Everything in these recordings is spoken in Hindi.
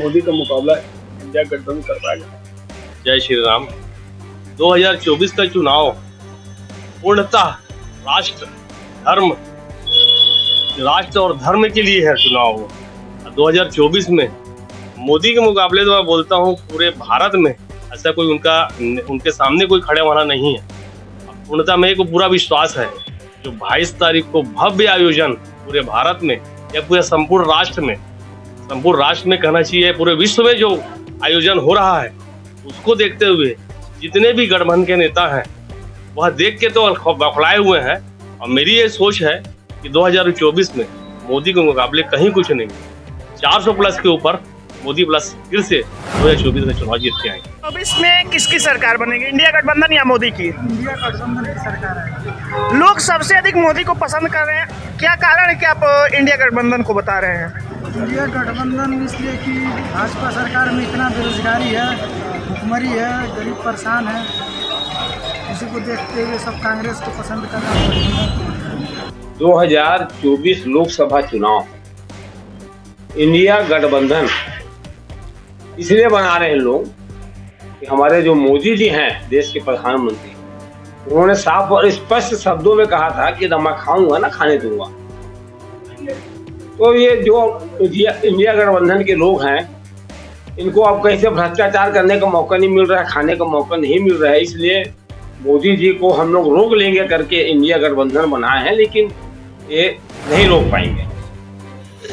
मोदी का मुकाबला इंडिया गठबंधन कर पाएगा? जय श्री राम। 2024 का चुनाव पूर्णतः राष्ट्र और धर्म के लिए है चुनाव। 2024 में मोदी के मुकाबले तो मैं बोलता हूँ पूरे भारत में ऐसा कोई उनके सामने कोई खड़े वाला नहीं है। पूर्णतः मेरे को पूरा विश्वास है जो 22 तारीख को भव्य आयोजन पूरे भारत में या पूरे संपूर्ण राष्ट्र में कहना चाहिए, पूरे विश्व में जो आयोजन हो रहा है उसको देखते हुए जितने भी गठबंधन के नेता हैं वह देख के तो बौखलाए हुए हैं। और मेरी ये सोच है कि 2024 में मोदी के मुकाबले कहीं कुछ नहीं, 400 प्लस के ऊपर मोदी प्लस फिर से 2024 में चुनाव जीत के आएंगे। 24 में किसकी सरकार बनेगी, इंडिया गठबंधन या मोदी की? इंडिया गठबंधन की सरकार है। लोग सबसे अधिक मोदी को पसंद कर रहे हैं, क्या कारण है कि आप इंडिया गठबंधन को बता रहे हैं? इंडिया गठबंधन इसलिए कि भाजपा सरकार में इतना बेरोजगारी है, भुखमरी है, गरीब परेशान है, इसी को देखते हुए सब कांग्रेस को पसंद कर रहे हैं। 2024 लोकसभा चुनाव इंडिया गठबंधन इसलिए बना रहे हैं लोग कि हमारे जो मोदी जी हैं देश के प्रधानमंत्री, उन्होंने साफ और स्पष्ट शब्दों में कहा था कि मैं खाऊंगा ना खाने दूंगा। तो ये जो इंडिया गठबंधन के लोग हैं इनको अब कहीं से भ्रष्टाचार करने का मौका नहीं मिल रहा है, खाने का मौका नहीं मिल रहा है, इसलिए मोदी जी को हम लोग रोक लेंगे करके इंडिया गठबंधन बनाए हैं, लेकिन ये नहीं रोक पाएंगे।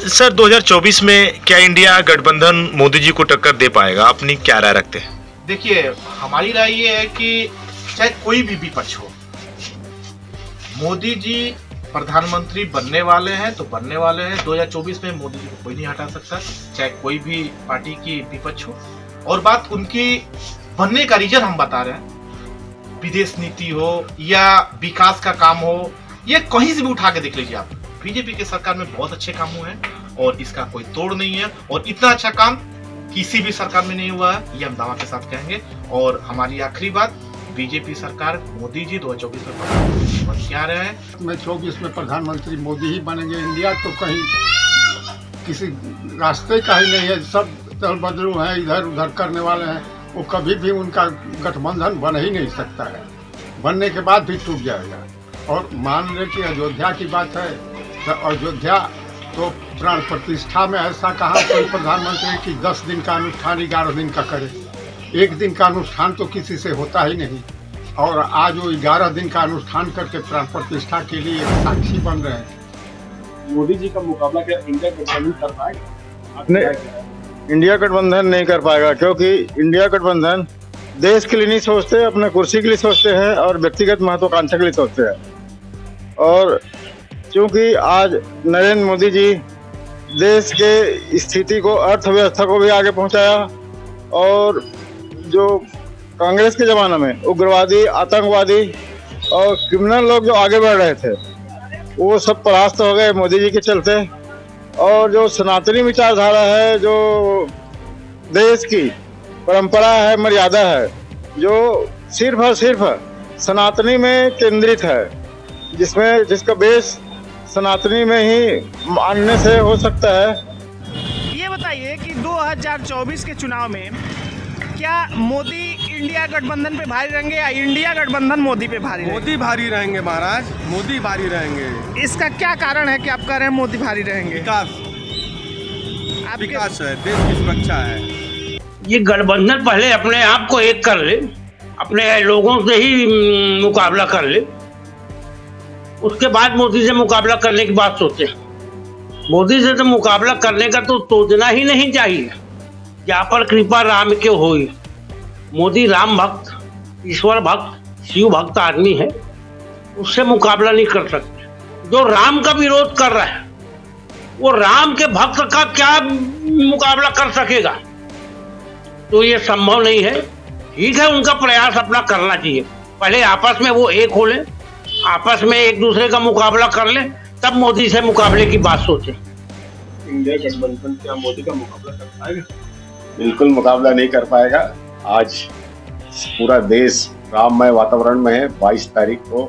सर 2024 में क्या इंडिया गठबंधन मोदी जी को टक्कर दे पाएगा? अपनी क्या राय रखते हैं? देखिए, हमारी राय ये है कि चाहे कोई भी विपक्ष हो, मोदी जी प्रधानमंत्री बनने वाले हैं तो बनने वाले हैं। 2024 में मोदी जी को कोई नहीं हटा सकता, चाहे कोई भी पार्टी की विपक्ष हो। और बात उनकी बनने का रीजन हम बता रहे हैं, विदेश नीति हो या विकास का काम हो, ये कहीं से भी उठा के देख लीजिए आप, बीजेपी के सरकार में बहुत अच्छे काम हुए हैं और इसका कोई तोड़ नहीं है। और इतना अच्छा काम किसी भी सरकार में नहीं हुआ है, ये हम दावा के साथ कहेंगे। और हमारी आखिरी बात, बीजेपी सरकार मोदी जी 2024 में प्रधानमंत्री बन के आ रहे हैं। मैं 24 में प्रधानमंत्री मोदी ही बनेंगे। इंडिया तो कहीं किसी रास्ते का ही नहीं है, सब दल बदलू हैं, इधर उधर करने वाले हैं। वो कभी भी उनका गठबंधन बन ही नहीं सकता है, बनने के बाद भी टूट जाएगा। और मान लें कि अयोध्या की बात है तो अयोध्या तो प्राण प्रतिष्ठा में ऐसा कहा कोई प्रधानमंत्री कि 10 दिन का अनुष्ठान 11 दिन का करे। एक दिन का अनुष्ठान तो किसी से होता ही नहीं, और आज वो 11 दिन का अनुष्ठान करके प्राण प्रतिष्ठा के लिए साक्षी बन रहे हैं। मोदी जी का मुकाबला क्या इंडिया गठबंधन कर पाएगा? नहीं, इंडिया गठबंधन नहीं कर पाएगा, क्योंकि इंडिया गठबंधन देश के लिए नहीं सोचते, अपने कुर्सी के लिए सोचते हैं और व्यक्तिगत महत्वाकांक्षा के लिए सोचते हैं। और क्योंकि आज नरेंद्र मोदी जी देश के स्थिति को, अर्थव्यवस्था को भी आगे पहुंचाया, और जो कांग्रेस के ज़माने में उग्रवादी, आतंकवादी और क्रिमिनल लोग जो आगे बढ़ रहे थे वो सब परास्त हो गए मोदी जी के चलते। और जो सनातनी विचारधारा है, जो देश की परंपरा है, मर्यादा है, जो सिर्फ और सिर्फ सनातनी में केंद्रित है, जिसका बेस सनातनी में ही मानने से हो सकता है। ये बताइए कि 2024 के चुनाव में क्या मोदी इंडिया गठबंधन पे भारी रहेंगे या इंडिया गठबंधन मोदी पे भारी रहेंगे? मोदी भारी रहेंगे महाराज, मोदी भारी रहेंगे। इसका क्या कारण है कि आप कह रहे हैं मोदी भारी रहेंगे? विकास है, देश की सुरक्षा है। ये गठबंधन पहले अपने आप को एक कर ले, अपने लोगों से ही मुकाबला कर ले, उसके बाद मोदी से मुकाबला करने की बात सोचे। मोदी से तो मुकाबला करने का तो सोचना ही नहीं चाहिए। यहाँ पर कृपा राम के होई। मोदी राम भक्त, ईश्वर भक्त, शिव भक्त आदमी है, उससे मुकाबला नहीं कर सकते। जो राम का विरोध कर रहा है वो राम के भक्त का क्या मुकाबला कर सकेगा? तो ये संभव नहीं है। ठीक है, उनका प्रयास अपना करना चाहिए, पहले आपस में वो एक हो ले, आपस में एक दूसरे का मुकाबला कर ले, तब मोदी से मुकाबले की बात सोचे। इंडिया गठबंधन क्या मोदी का मुकाबला कर पाएगा? बिल्कुल मुकाबला नहीं कर पाएगा। आज पूरा देश राममय वातावरण में है। 22 तारीख को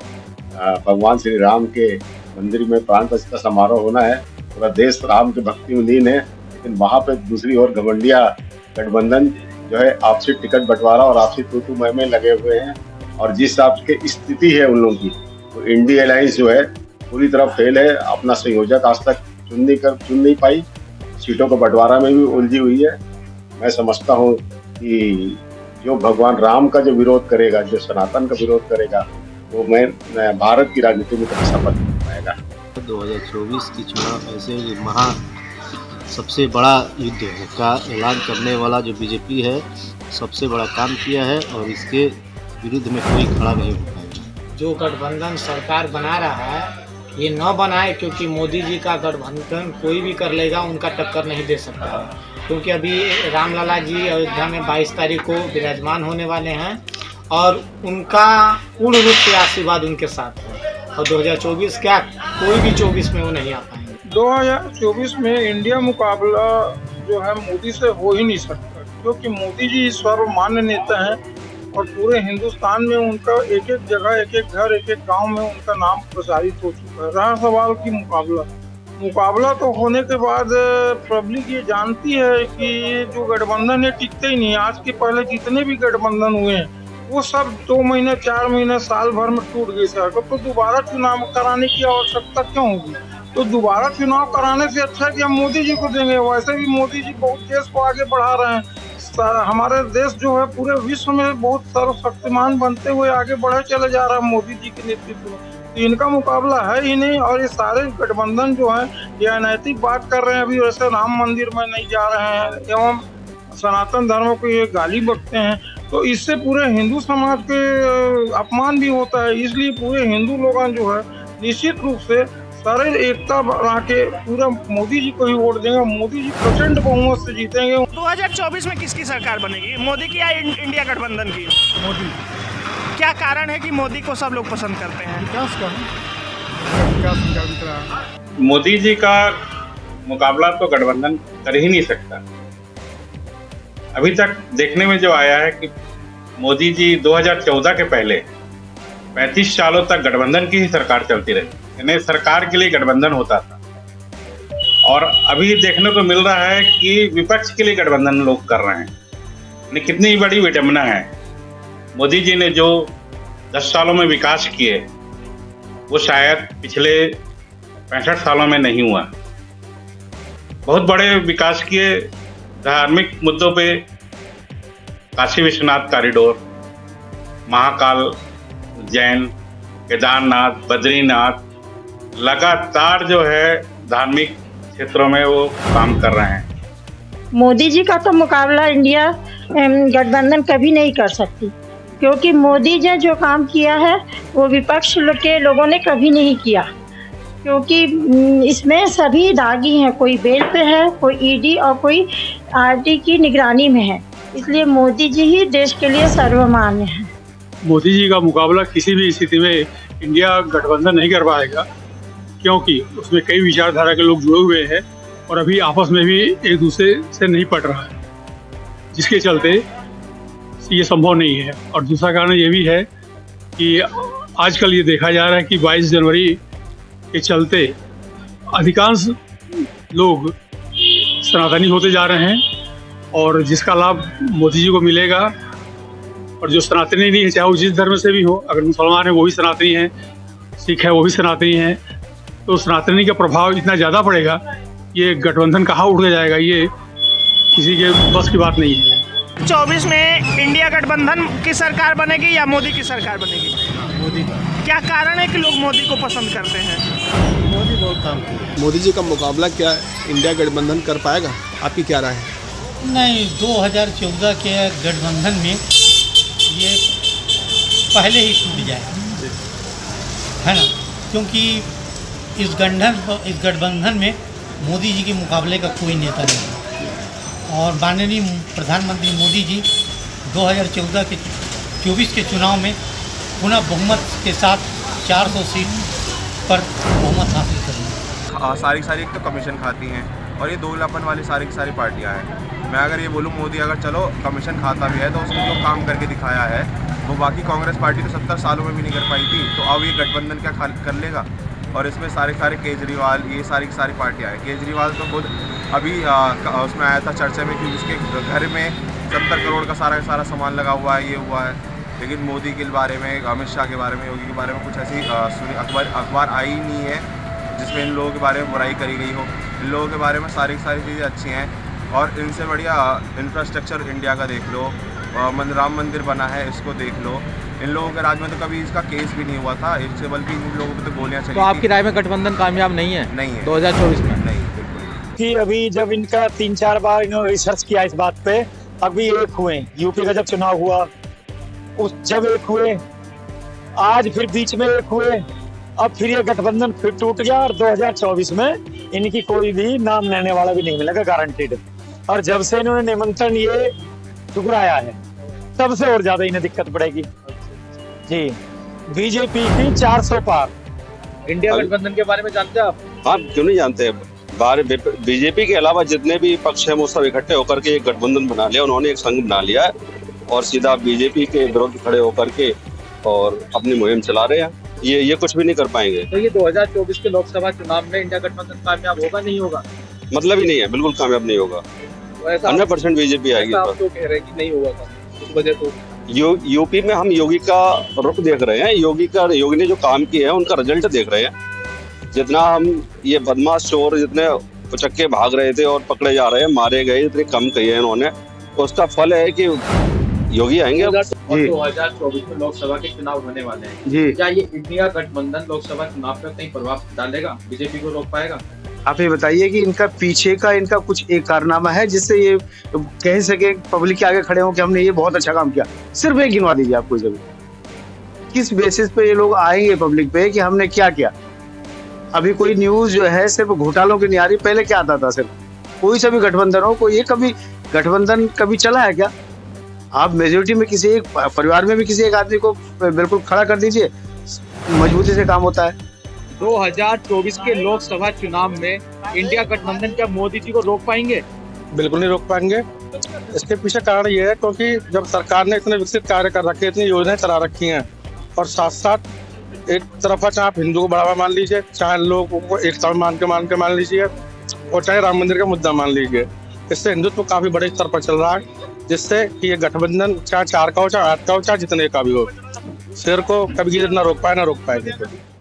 भगवान श्री राम के मंदिर में प्राण प्रतिष्ठा समारोह होना है। पूरा देश राम के भक्ति में लीन है। लेकिन वहां पे दूसरी ओर घमंडिया गठबंधन जो है आपसी टिकट बंटवारा और आपसी तू मैं में लगे हुए हैं। और जिस हिसाब की स्थिति है उन लोगों की, तो इंडिया अलायंस जो है पूरी तरह फेल है। अपना संयोजक आज तक चुन नहीं पाई, सीटों का बंटवारा में भी उलझी हुई है। मैं समझता हूँ कि जो भगवान राम का जो विरोध करेगा, जो सनातन का विरोध करेगा, वो मैं भारत की राजनीति में कभी सफल नहीं हो पाएगा। 2024 की चुनाव ऐसे सबसे बड़ा युद्ध का ऐलान करने वाला जो बीजेपी है, सबसे बड़ा काम किया है और इसके विरुद्ध में कोई खड़ा नहीं हो पाएगा। जो गठबंधन सरकार बना रहा है ये न बनाए, क्योंकि मोदी जी का गठबंधन कोई भी कर लेगा, उनका टक्कर नहीं दे सकता है। क्योंकि अभी रामलला जी अयोध्या में 22 तारीख को विराजमान होने वाले हैं और उनका पूर्ण रूप से आशीर्वाद उनके साथ है। और 2024 क्या, कोई भी 24 में वो नहीं आ पाएंगे। 2024 में इंडिया मुकाबला जो है मोदी से हो ही नहीं सकता, क्योंकि मोदी जी सर्वमान्य नेता हैं और पूरे हिंदुस्तान में उनका एक एक जगह, एक एक घर, एक एक गांव में उनका नाम प्रसारित हो चुका है। रहा सवाल की मुकाबला तो होने के बाद पब्लिक ये जानती है कि जो गठबंधन है टिकते ही नहीं। आज के पहले जितने भी गठबंधन हुए हैं वो सब 2 महीने, 4 महीने, साल भर में टूट गई सर। तो दोबारा चुनाव कराने की आवश्यकता क्यों होगी? तो दोबारा चुनाव कराने से अच्छा है कि हम मोदी जी को देंगे। वैसे भी मोदी जी बहुत देश को आगे बढ़ा रहे हैं। हमारे देश जो है पूरे विश्व में बहुत सर्वशक्तिमान बनते हुए आगे बढ़े चले जा रहा है मोदी जी के नेतृत्व में। तो इनका मुकाबला है ही नहीं। और ये सारे गठबंधन जो है ये अनैतिक बात कर रहे हैं। अभी वैसे राम मंदिर में नहीं जा रहे हैं एवं सनातन धर्म को ये गाली बकते हैं, तो इससे पूरे हिंदू समाज के अपमान भी होता है। इसलिए पूरे हिंदू लोग जो है निश्चित रूप से सारे एकता बना के पूरा मोदी जी को ही वोट देंगे। मोदी जी प्रचंड बहुमत से जीतेंगे। 2024 में किसकी सरकार बनेगी, मोदी की या इंडिया गठबंधन की? मोदी। क्या कारण है कि मोदी को सब लोग पसंद करते हैं? विकास का मोदी जी का मुकाबला तो गठबंधन कर ही नहीं सकता। अभी तक देखने में जो आया है कि मोदी जी 2014 के पहले 35 सालों तक गठबंधन की ही सरकार चलती रही, यानी सरकार के लिए गठबंधन होता था। और अभी देखने को मिल रहा है कि विपक्ष के लिए गठबंधन लोग कर रहे हैं। यानी कितनी बड़ी विडंबना है। मोदी जी ने जो 10 सालों में विकास किए वो शायद पिछले 65 सालों में नहीं हुआ। बहुत बड़े विकास किए धार्मिक मुद्दों पे, काशी विश्वनाथ कॉरिडोर, महाकाल उज्जैन, केदारनाथ, बद्रीनाथ, लगातार जो है धार्मिक क्षेत्रों में वो काम कर रहे हैं। मोदी जी का तो मुकाबला इंडिया गठबंधन कभी नहीं कर सकती, क्योंकि मोदी जी जो काम किया है वो विपक्ष के लोगों ने कभी नहीं किया। क्योंकि इसमें सभी दागी हैं, कोई बेल पे है, कोई ईडी और कोई आरटी की निगरानी में है। इसलिए मोदी जी ही देश के लिए सर्वमान्य है। मोदी जी का मुकाबला किसी भी स्थिति में इंडिया गठबंधन नहीं कर पाएगा, क्योंकि उसमें कई विचारधारा के लोग जुड़े हुए हैं और अभी आपस में भी एक दूसरे से नहीं पट रहा है, जिसके चलते ये संभव नहीं है। और दूसरा कारण ये भी है कि आजकल ये देखा जा रहा है कि 22 जनवरी के चलते अधिकांश लोग सनातनी होते जा रहे हैं और जिसका लाभ मोदी जी को मिलेगा। और जो सनातनी नहीं है, चाहे वो जिस धर्म से भी हो, अगर मुसलमान है वो भी सनातनी है, सिख है वो भी सनातनी है, तो सनातनी का प्रभाव इतना ज़्यादा पड़ेगा, ये गठबंधन कहाँ उठ जाएगा, ये किसी के बस की बात नहीं है। 24 में इंडिया गठबंधन की सरकार बनेगी या मोदी की सरकार बनेगी? मोदी। क्या कारण है कि लोग मोदी को पसंद करते हैं? मोदी बहुत काम किया। मोदी जी का मुकाबला क्या इंडिया गठबंधन कर पाएगा, आपकी क्या राय है? नहीं, 2014 के गठबंधन में ये पहले ही टूट जाए, है ना, क्योंकि इस गठबंधन में मोदी जी के मुकाबले का कोई नेता नहीं है। और माननीय प्रधानमंत्री मोदी जी 2014 के 24 के चुनाव में पुनः बहुमत के साथ 400 सीट पर बहुमत हासिल करेंगे। सारी एक तो कमीशन खाती हैं और ये दोगलापन वाली सारी पार्टियां हैं। मैं अगर ये बोलूँ मोदी अगर चलो कमीशन खाता भी है तो उसने जो काम करके दिखाया है वो बाकी कांग्रेस पार्टी तो 70 सालों में भी नहीं कर पाई थी, तो अब ये गठबंधन क्या कर लेगा। और इसमें सारे केजरीवाल, ये सारी की सारी पार्टियाँ हैं। केजरीवाल तो खुद अभी उसमें आया था चर्चा में कि उसके घर में 70 करोड़ का सारा सामान लगा हुआ है, ये हुआ है। लेकिन मोदी के बारे में, अमित शाह के बारे में, योगी के बारे में कुछ ऐसी अखबार आई ही नहीं है जिसमें इन लोगों के बारे में बुराई करी गई हो। इन लोगों के बारे में सारी चीज़ें अच्छी हैं और इनसे बढ़िया इंफ्रास्ट्रक्चर इंडिया का देख लो, राम मंदिर बना है, इसको देख लो। इन लोगों के राज में तो कभी इसका केस भी नहीं हुआ था, इससे बल्कि इन लोगों पर तो गोलियाँ चली। तो आपकी राय में गठबंधन कामयाब नहीं है? नहीं है 2024 में नहीं, बिल्कुल। कि अभी जब इनका 3-4 बार इन्होंने रिसर्च किया इस बात पे, अभी एक हुए, यूपी का जब चुनाव हुआ जब एक हुए, आज फिर बीच में एक हुए, अब फिर ये गठबंधन फिर टूट गया और 2024 में इनकी कोई भी नाम लेने वाला भी नहीं मिलेगा, गारंटीड। और जब से इन्होंने निमंत्रण ये ठुकराया है, तब से और ज्यादा इन्हें दिक्कत पड़ेगी जी। बीजेपी की 400 पार। इंडिया गठबंधन के बारे में जानते हैं आप? हाँ, क्यों नहीं जानते। बीजेपी के अलावा जितने भी पक्ष हैं वो सब इकट्ठे होकर के एक गठबंधन बना लिया, उन्होंने एक संघ बना लिया है और सीधा बीजेपी के विरुद्ध खड़े होकर के और अपनी मुहिम चला रहे हैं। ये कुछ भी नहीं कर पाएंगे। तो ये 2024 के लोकसभा चुनाव में इंडिया गठबंधन कामयाब होगा, नहीं होगा? मतलब ही नहीं है, बिल्कुल कामयाब नहीं होगा। 100% बीजेपी आएगी। आप तो कह रहे हैं कि नहीं होगा, उस वजह तो यूपी में हम योगी का रुख देख रहे हैं, योगी ने जो काम किए हैं उनका रिजल्ट देख रहे हैं। जितना हम ये बदमाश चोर जितने उचक्के भाग रहे थे और पकड़े जा रहे हैं, मारे गए, इतने कम किए हैं इन्होंने, उसका फल है कि योगी आएंगे। 2024 में लोकसभा के चुनाव होने वाले हैं जी। क्या ये इंडिया गठबंधन लोकसभा चुनाव पर कहीं प्रभाव डालेगा, बीजेपी को रोक पाएगा? आप ये बताइए कि इनका पीछे का इनका कुछ एक कारनामा है जिससे ये कह सके, पब्लिक के आगे खड़े हो कि हमने ये बहुत अच्छा काम किया। सिर्फ एक गिनवा दीजिए आप कोई जगह, किस बेसिस पे ये लोग आएंगे पब्लिक पे कि हमने क्या किया। अभी कोई न्यूज जो है सिर्फ घोटालों की नहीं आ रही, पहले क्या आता था, सिर्फ कोई सा भी गठबंधन हो, कोई ये कभी गठबंधन कभी चला है क्या? आप मेजोरिटी में किसी एक परिवार में भी किसी एक आदमी को बिल्कुल खड़ा कर दीजिए, मजबूती से काम होता है। 2024 के लोकसभा चुनाव में इंडिया गठबंधन क्या मोदी जी को रोक पाएंगे? बिल्कुल नहीं रोक पाएंगे। इसके पीछे कारण ये है क्योंकि जब सरकार ने इतने विकसित कार्य कर रखे, इतनी योजनाएं चला रखी हैं और साथ साथ एक तरफा चाहे आप हिंदू को बढ़ावा मान लीजिए, चाहे लोगों को एकता मान के मान लीजिए और चाहे राम मंदिर का मुद्दा मान लीजिए, इससे हिंदुत्व काफी बड़े स्तर पर चल रहा है, जिससे कि ये गठबंधन चाहे 4 का हो, चाहे 8 का हो, चाहे जितने का भी हो, शेर को कभी ना रोक पाएंगे।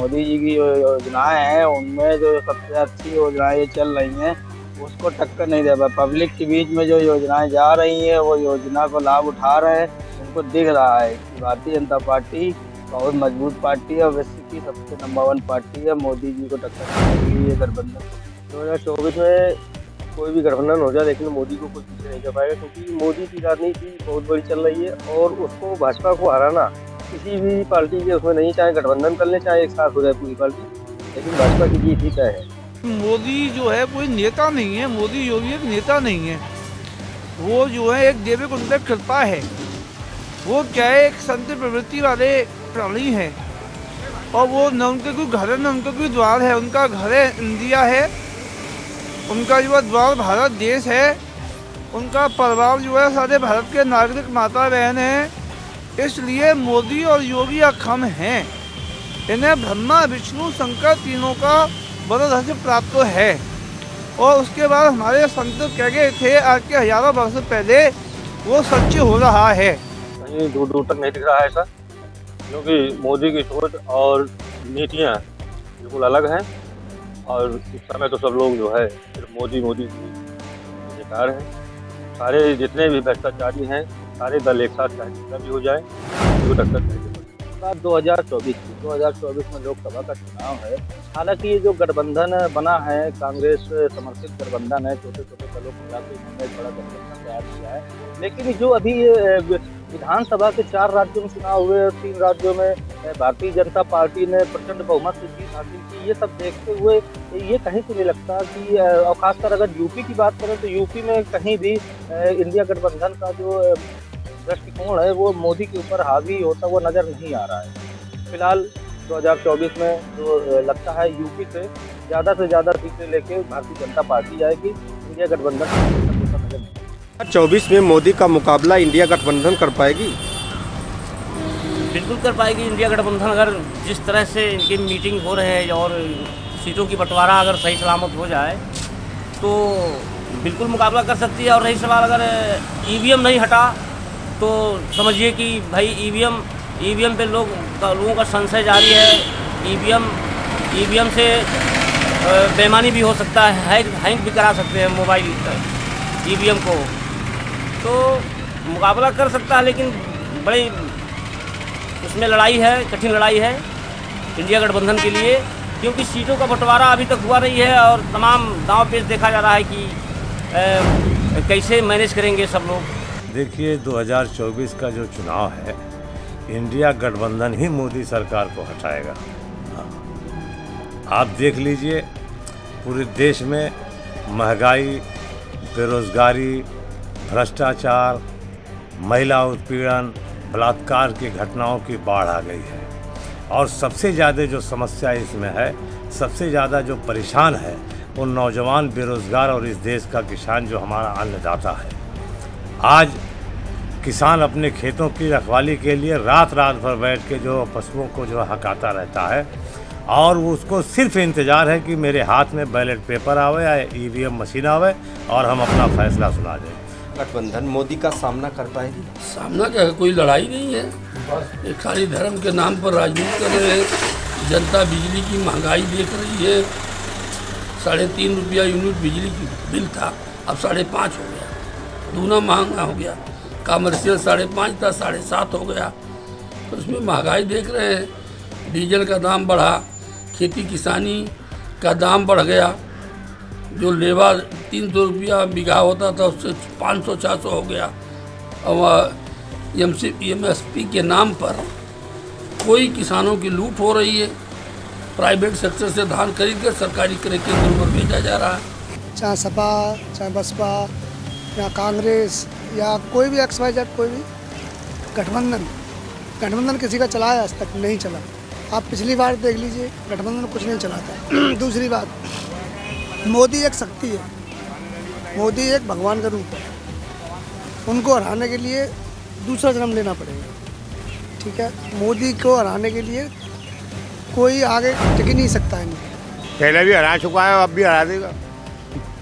मोदी जी की योजनाएं हैं, उनमें जो सबसे अच्छी योजनाएं चल रही हैं उसको टक्कर नहीं दे पाए। पब्लिक के बीच में जो योजनाएं जा रही हैं वो योजना को लाभ उठा रहे हैं, उनको दिख रहा है कि भारतीय जनता पार्टी बहुत मजबूत पार्टी है और विश्व की सबसे नंबर 1 पार्टी है। मोदी जी को टक्कर देगी ये गठबंधन। 2024 में कोई भी गठबंधन हो जाए लेकिन मोदी को कुछ पीछे नहीं कर पाएगा, क्योंकि मोदी की राजनीति बहुत बड़ी चल रही है और उसको भाजपा को हराना किसी भी पार्टी के उसमें नहीं, चाहे गठबंधन कर ले चाहे एक साथ हो जाए पूरी पार्टी, लेकिन भाजपा की जीत ही तय है। मोदी जो है कोई नेता नहीं है, मोदी योगी एक नेता नहीं है, वो जो है एक देवी कुंडल कृपा है। वो क्या है, एक संत प्रवृत्ति वाले प्राणी है और वो न उनके कोई घर है न उनका कोई द्वार है। उनका घर है इंडिया है, उनका जो है द्वार भारत देश है, उनका परिवार जो है सारे भारत के नागरिक माता बहन हैं। इसलिए मोदी और योगी अक्षम हैं। इन्हें ब्रह्मा विष्णु शंकर तीनों का बड़ा प्राप्त है। और उसके बाद हमारे संत कह गए थे आज के हजारों वर्ष पहले, वो सच हो रहा है। कहीं दूर दूर तक नहीं दिख रहा है ऐसा, क्योंकि मोदी की सोच और नीतियाँ बिल्कुल अलग हैं और इस समय तो सब लोग जो है सिर्फ मोदी बेकार हैं। सारे जितने भी भ्रष्टाचारी हैं सारे दल एक साथ चाहे जितना भी हो जाए तो टक्कर नहीं। बात 2024 में लोकसभा का चुनाव है। हालांकि ये जो गठबंधन बना है, कांग्रेस समर्थित गठबंधन है, छोटे छोटे दलों को मिलाकर इन्होंने एक बड़ा गठबंधन तैयार किया है। लेकिन जो अभी विधानसभा के 4 राज्यों में चुनाव हुए और 3 राज्यों में भारतीय जनता पार्टी ने प्रचंड बहुमत से जीत हासिल की, ये सब देखते हुए ये कहीं से नहीं लगता कि, और खासकर अगर यूपी की बात करें तो यूपी में कहीं भी इंडिया गठबंधन का जो दृष्टिकोण है वो मोदी के ऊपर हावी होता हुआ नजर नहीं आ रहा है। फिलहाल 2024 में जो लगता है यूपी से ज़्यादा सीटें लेके भारतीय जनता पार्टी जाएगी, इंडिया गठबंधन 2024 में मोदी का मुकाबला इंडिया गठबंधन कर पाएगी। बिल्कुल कर पाएगी इंडिया गठबंधन, अगर जिस तरह से इनकी मीटिंग हो रहे हैं और सीटों की बंटवारा अगर सही सलामत हो जाए तो बिल्कुल मुकाबला कर सकती है। और रही सवाल अगर ईवीएम नहीं हटा तो समझिए कि भाई ईवीएम पे लोगों का संशय जारी है। ईवीएम से बेईमानी भी हो सकता है, हैक भी करा सकते हैं मोबाइल ईवीएम को, तो मुकाबला कर सकता है। लेकिन बड़ी उसमें लड़ाई है, कठिन लड़ाई है इंडिया गठबंधन के लिए, क्योंकि सीटों का बंटवारा अभी तक हुआ नहीं है और तमाम दांव पेच देखा जा रहा है कि कैसे मैनेज करेंगे सब लोग। देखिए 2024 का जो चुनाव है, इंडिया गठबंधन ही मोदी सरकार को हटाएगा। आप देख लीजिए पूरे देश में महंगाई, बेरोजगारी, भ्रष्टाचार, महिला उत्पीड़न, बलात्कार की घटनाओं की बाढ़ आ गई है। और सबसे ज़्यादा जो समस्या इसमें है, सबसे ज़्यादा जो परेशान है वो नौजवान बेरोज़गार और इस देश का किसान जो हमारा अन्नदाता है। आज किसान अपने खेतों की रखवाली के लिए रात भर बैठ के जो पशुओं को जो हकाता रहता है और उसको सिर्फ इंतज़ार है कि मेरे हाथ में बैलेट पेपर आवे या ईवीएम मशीन आवे और हम अपना फैसला सुना दें। गठबंधन मोदी का सामना कर पाएगी? सामना क्या है, कोई लड़ाई नहीं है, एक खाली धर्म के नाम पर राजनीति कर रहे हैं। जनता बिजली की महंगाई देख रही है, 3.5 रुपया यूनिट बिजली की बिल था, अब 5.5 हो गया, दूना महंगा हो गया। कमर्शियल 5.5 था, 7.5 हो गया। तो उसमें महंगाई देख रहे हैं। डीजल का दाम बढ़ा, खेती किसानी का दाम बढ़ गया, जो लेवा 300 रुपया बीघा होता था उससे 500-400 हो गया। और MSP के नाम पर कोई किसानों की लूट हो रही है। प्राइवेट सेक्टर से धान खरीद कर सरकारी क्रय केंद्रों पर भेजा जा रहा है। चाहे सपा, चाहे बसपा या कांग्रेस या कोई भी XYZ, कोई भी गठबंधन किसी का चलाया आज तक नहीं चला। आप पिछली बार देख लीजिए, गठबंधन कुछ नहीं चलाता। दूसरी बात, मोदी एक शक्ति है, मोदी एक भगवान का रूप है, उनको हराने के लिए दूसरा जन्म लेना पड़ेगा। ठीक है, मोदी को हराने के लिए कोई आगे टिक नहीं सकता है। पहले भी हरा चुका है, अब भी हरा देगा।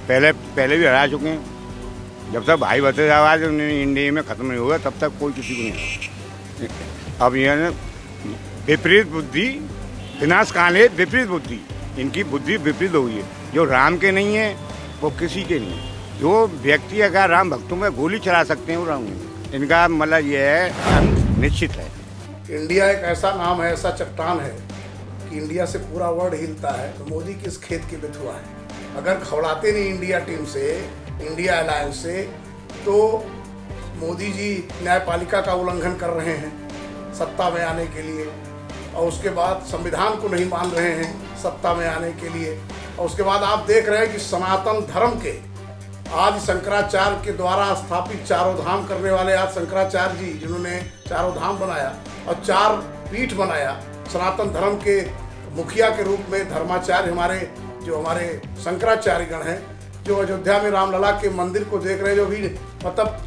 पहले भी हरा चुके हैं। जब तक भाई भतीजावाद इंडिया में ख़त्म नहीं हुआ तब तक कोई किसी को नहीं। अब यह विपरीत बुद्धि विनाश काल है, विपरीत बुद्धि, इनकी बुद्धि विपरीत हो गई है। जो राम के नहीं है वो किसी के नहीं है। जो व्यक्ति अगर राम भक्तों में गोली चला सकते हैं वो राम नहीं। इनका मतलब ये है निश्चित है। इंडिया एक ऐसा नाम है, ऐसा चट्टान है कि इंडिया से पूरा वर्ल्ड हिलता है। तो मोदी किस खेत के बिथुआ है? अगर खवड़ाते नहीं इंडिया टीम से, इंडिया अलायंस से, तो मोदी जी न्यायपालिका का उल्लंघन कर रहे हैं सत्ता में आने के लिए, और उसके बाद संविधान को नहीं मान रहे हैं सत्ता में आने के लिए। और उसके बाद आप देख रहे हैं कि सनातन धर्म के आज शंकराचार्य के द्वारा स्थापित चारों धाम करने वाले आज शंकराचार्य जी, जिन्होंने चारों धाम बनाया और 4 पीठ बनाया, सनातन धर्म के मुखिया के रूप में धर्माचार्य हमारे शंकराचार्य गण हैं, जो अयोध्या में रामलला के मंदिर को देख रहे हैं, जो भी मतलब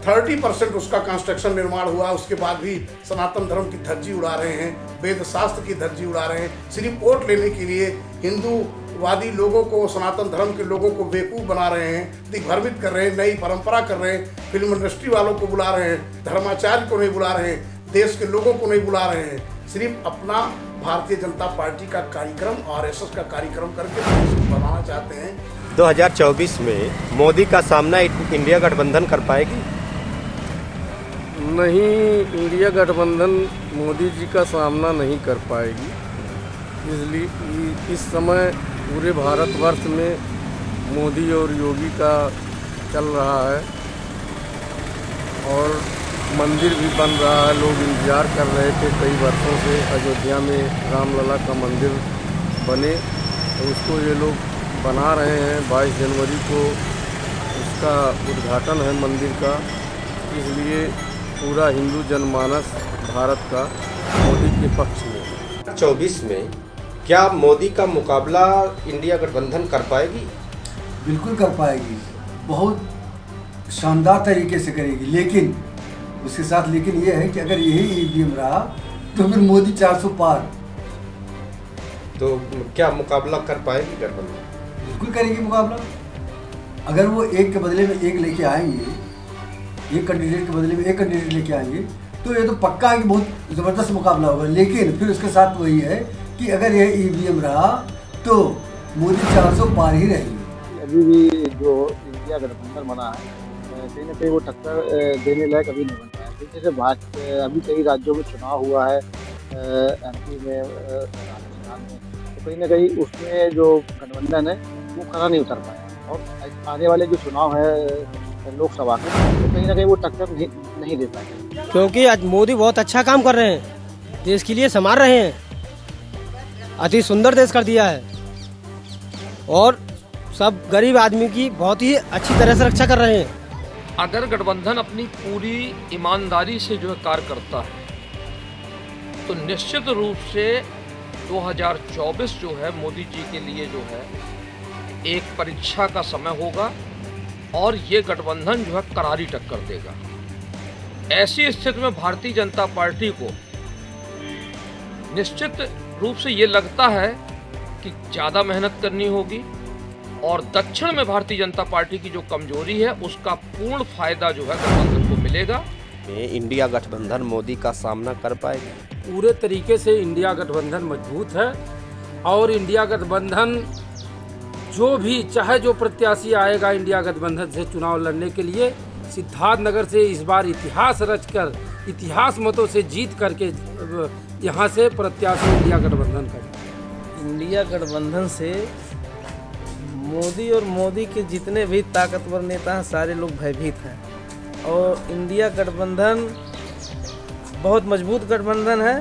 30% उसका कंस्ट्रक्शन निर्माण हुआ, उसके बाद भी सनातन धर्म की धज्जी उड़ा रहे हैं, वेद शास्त्र की धज्जी उड़ा रहे हैं। सिर्फ वोट लेने के लिए हिंदूवादी लोगों को, सनातन धर्म के लोगों को बेवकूफ़ बना रहे हैं, दिग्भ्रमित कर रहे हैं, नई परंपरा कर रहे हैं। फिल्म इंडस्ट्री वालों को बुला रहे हैं, धर्माचार्य को नहीं बुला रहे हैं, देश के लोगों को नहीं बुला रहे हैं। सिर्फ अपना भारतीय जनता पार्टी का कार्यक्रम, RSS का कार्यक्रम करके बनाना चाहते हैं। 2024 में मोदी का सामना इंडिया गठबंधन कर पाएगी? नहीं, इंडिया गठबंधन मोदी जी का सामना नहीं कर पाएगी। इसलिए इस समय पूरे भारतवर्ष में मोदी और योगी का चल रहा है और मंदिर भी बन रहा है। लोग इंतज़ार कर रहे थे कई वर्षों से अयोध्या में रामलला का मंदिर बने, तो उसको ये लोग बना रहे हैं। 22 जनवरी को उसका उद्घाटन है मंदिर का। इसलिए पूरा हिंदू जनमानस भारत का मोदी के पक्ष में है। 24 में क्या मोदी का मुकाबला इंडिया गठबंधन कर पाएगी? बिल्कुल कर पाएगी, बहुत शानदार तरीके से करेगी। लेकिन उसके साथ ये है कि अगर यही ईवीएम रहा तो फिर मोदी 400 पार। तो क्या मुकाबला कर पाएगी गठबंधन? बिल्कुल करेगी मुकाबला। अगर वो एक के बदले में एक लेके आएंगे, एक कैंडिडेट के बदले में एक कैंडिडेट लेके आएंगे, तो ये तो पक्का है कि बहुत ज़बरदस्त मुकाबला होगा। लेकिन फिर उसके साथ वही है कि अगर यह EVM रहा तो मोदी 400 पार ही रहेंगे। अभी भी जो इंडिया गठबंधन बना है कहीं ना कहीं वो टक्कर देने लायक अभी नहीं बन पाया। जैसे अभी कई राज्यों में चुनाव हुआ है, MP में, राजस्थान में, तो कहीं ना कहीं उसमें जो गठबंधन है वो खरा नहीं उतर पाया। और आने वाले जो चुनाव है लोकसभा के, तो कहीं ना कहीं वो टक्कर नहीं दे पाए। क्योंकि आज मोदी बहुत अच्छा काम कर रहे हैं, देश के लिए संभाल रहे हैं, अति सुंदर देश कर दिया है और सब गरीब आदमी की बहुत ही अच्छी तरह से रक्षा कर रहे हैं। अगर गठबंधन अपनी पूरी ईमानदारी से जो है कार्य करता है तो निश्चित रूप से 2024 जो है मोदी जी के लिए जो है एक परीक्षा का समय होगा और ये गठबंधन जो है करारी टक्कर देगा। ऐसी स्थिति में भारतीय जनता पार्टी को निश्चित रूप से ये लगता है कि ज़्यादा मेहनत करनी होगी और दक्षिण में भारतीय जनता पार्टी की जो कमजोरी है उसका पूर्ण फायदा जो है गठबंधन को मिलेगा। इंडिया गठबंधन मोदी का सामना कर पाएगी? पूरे तरीके से इंडिया गठबंधन मजबूत है और इंडिया गठबंधन जो भी चाहे जो प्रत्याशी आएगा इंडिया गठबंधन से चुनाव लड़ने के लिए, सिद्धार्थनगर से इस बार इतिहास रचकर इतिहास मतों से जीत करके यहाँ से प्रत्याशी इंडिया गठबंधन करें। इंडिया गठबंधन से मोदी और मोदी के जितने भी ताकतवर नेता हैं सारे लोग भयभीत हैं और इंडिया गठबंधन बहुत मजबूत गठबंधन है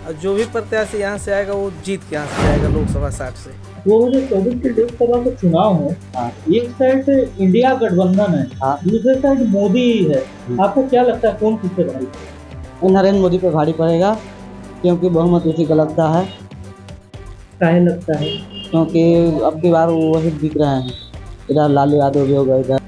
और जो भी प्रत्याशी यहाँ से आएगा वो जीत के यहाँ से आएगा लोकसभा 60 से। 2024 के लोकसभा का चुनाव है, एक साइड इंडिया गठबंधन है, दूसरे साइड मोदी है, आपको क्या लगता है कौन किस पे भारी पड़ेगा? नरेंद्र मोदी पे भारी पड़ेगा क्योंकि बहुमत उसी का लगता है। काहे लगता है? क्योंकि अब की बार वो वही दिख रहे हैं, इधर लालू यादव भी होगा, इधर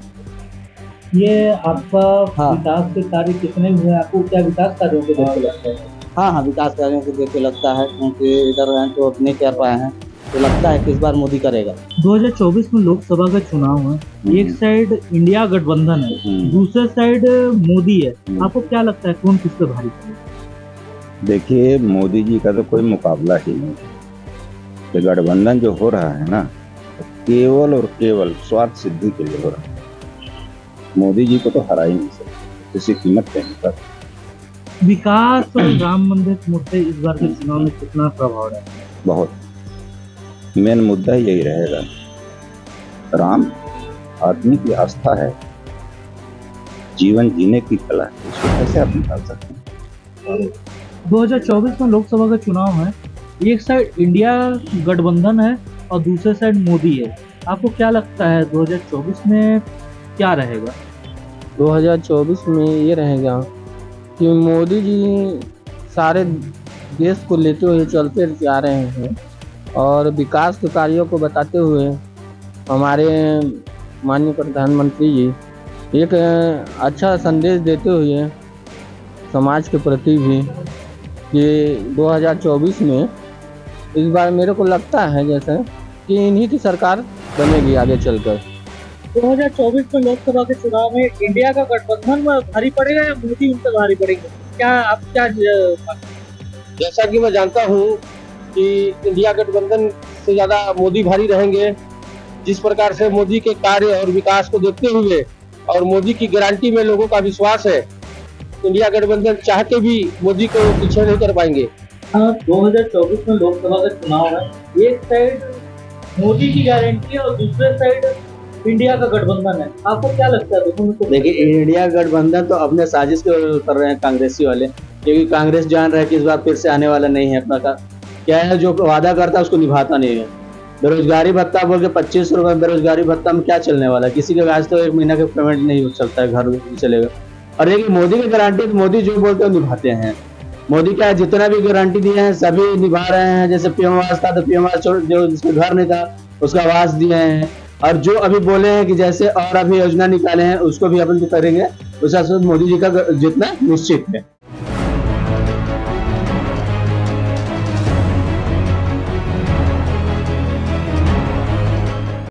ये आपका विकास के कार्य कितने हुए, आपको क्या विकास कार्यों को देख के लगता है? हाँ, विकास कार्यों को देख के लगता है क्योंकि इधर हैं तो नहीं कर पाए हैं, तो लगता है कि इस बार मोदी करेगा। 2024 में लोकसभा का चुनाव है, एक साइड इंडिया गठबंधन है, दूसरे साइड मोदी है, आपको क्या लगता है कौन किस पे भारी पड़ेगा? देखिए, मोदी जी का तो कोई मुकाबला ही नहीं। तो गठबंधन जो हो रहा है ना, तो केवल और केवल स्वार्थ सिद्धि के लिए हो रहा है। मोदी जी को तो हरा ही नहीं सकते किसी कीमत पे नहीं। विकास और राम मंदिर मुद्दे इस बार के चुनाव में कितना प्रभाव है? बहुत मेन मुद्दा यही रहेगा। राम आदमी की आस्था है, जीवन जीने की कला है, इसको कैसे आप निकाल सकते हैं? 2024 में लोकसभा का चुनाव है, एक साइड इंडिया गठबंधन है और दूसरे साइड मोदी है, आपको क्या लगता है 2024 में क्या रहेगा? 2024 में ये रहेगा कि मोदी जी सारे देश को लेते हुए चलते जा रहे हैं और विकास के कार्यों को बताते हुए हमारे माननीय प्रधानमंत्री जी एक अच्छा संदेश देते हुए समाज के प्रति भी कि 2024 में इस बार मेरे को लगता है जैसे कि इन्हीं की सरकार बनेगी आगे चलकर। 2024 में लोकसभा के चुनाव में इंडिया का गठबंधन भारी पड़ेगा या मोदी उन पर भारी पड़ेगा? क्या आप क्या जैसा कि मैं जानता हूं कि इंडिया गठबंधन से ज्यादा मोदी भारी रहेंगे। जिस प्रकार से मोदी के कार्य और विकास को देखते हुए और मोदी की गारंटी में लोगों का विश्वास है, इंडिया गठबंधन चाह के भी मोदी को पीछे नहीं कर पाएंगे। 2024 में लोकसभा का चुनाव है, एक साइड मोदी की गारंटी है और दूसरे साइड इंडिया का गठबंधन है, आपको क्या लगता है? देखिए, इंडिया गठबंधन तो अपने साजिश कर रहे हैं कांग्रेसी वाले, क्योंकि कांग्रेस जान रहा है कि इस बार फिर से आने वाला नहीं है। अपना का क्या है, जो वादा करता है उसको निभाता नहीं है। बेरोजगारी भत्ता बोल के 25 रुपये बेरोजगारी भत्ता में क्या चलने वाला है? किसी के आज तो 1 महीना का पेमेंट नहीं हो सकता है, घर चलेगा। और एक मोदी की गारंटी, मोदी जो बोलते हैं निभाते हैं। मोदी क्या जितना भी गारंटी दिए हैं सभी निभा रहे हैं। जैसे पीएम आवास था तो पीएम आवास जो जिसके घर नहीं था उसका आवास दिए हैं, और जो अभी बोले हैं कि जैसे और अभी योजना निकाले हैं उसको भी अपन करेंगे। उस मोदी जी का जितना निश्चित है।